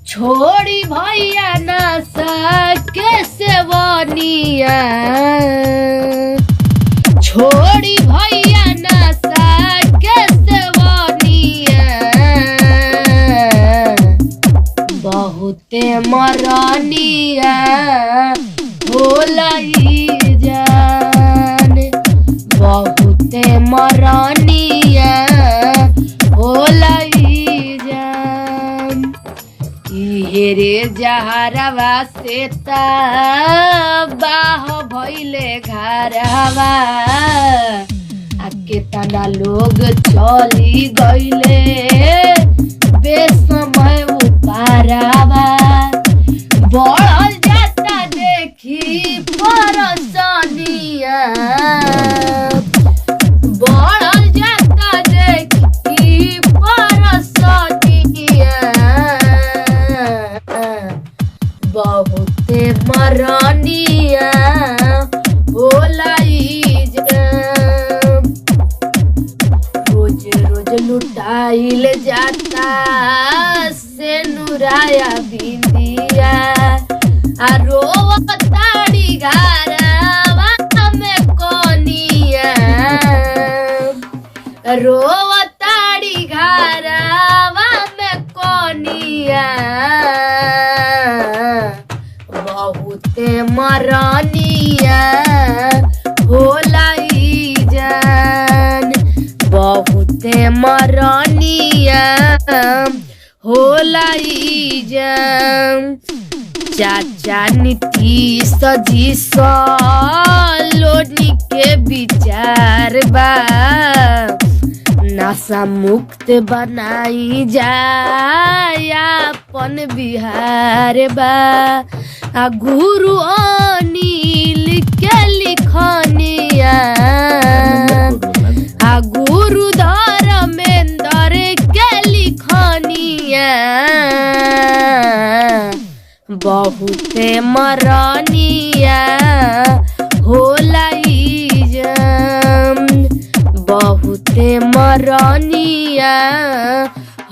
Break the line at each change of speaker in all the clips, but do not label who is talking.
छोड़ी भैया नशा के सेवनिया, छोड़ी भैया नशा के सेवनिया, बहुते मरनिया होला ई जान, बहुते मरनिया होला ई जान। इहे जहरवा से बाह भइले घरवा, आके तना लोग चली गइले बेसमय उपारवा। बढ़ल जाता देखी परसनिया, बढ़ल जाता देखी परसनिया, बहुते मरनिया होला ई जान। रोज रोज लुटाइल जाता से नुराया बिंदिया, आ रोवताड़ी घरवा में कोनिया, रोवताड़ी घरवा में कोनिया, बहुते मरनिया होला ई जान, बहुते मरनिया होला ई जान। चाचा नीतीश जी लोनी के विचार बा, नशा मुक्त बनाई जाय अपन बिहार बा। आ गुरु अनिल के लिखनिया, आ गुरु धर्मेंद्र के लिखनिया, बहुते मरनिया होला ई जान, बहुते मरनिया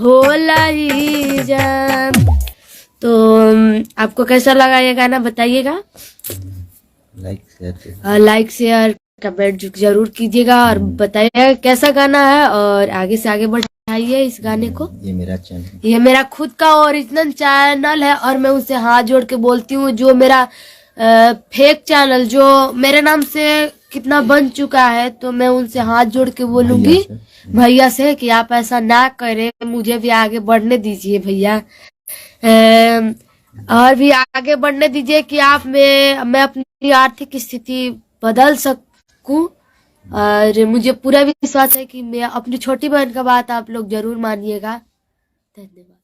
होला ई जान। तो आपको कैसा लगा ये गाना बताइएगा, लाइक शेयर कमेंट जरूर कीजिएगा और बताइएगा कैसा गाना है, और आगे से आगे बढ़ाइए इस गाने को। ये मेरा चैनल, ये मेरा खुद का ओरिजिनल चैनल है, और मैं उनसे हाथ जोड़ के बोलती हूँ जो मेरा फेक चैनल जो मेरे नाम से कितना बन चुका है, तो मैं उनसे हाथ जोड़ के बोलूंगी भैया से कि आप ऐसा ना करें, मुझे भी आगे बढ़ने दीजिए भैया, और भी आगे बढ़ने दीजिए कि आप मैं अपनी आर्थिक स्थिति बदल सकूं। और मुझे पूरा विश्वास है कि मैं अपनी छोटी बहन का बात आप लोग जरूर मानिएगा। धन्यवाद।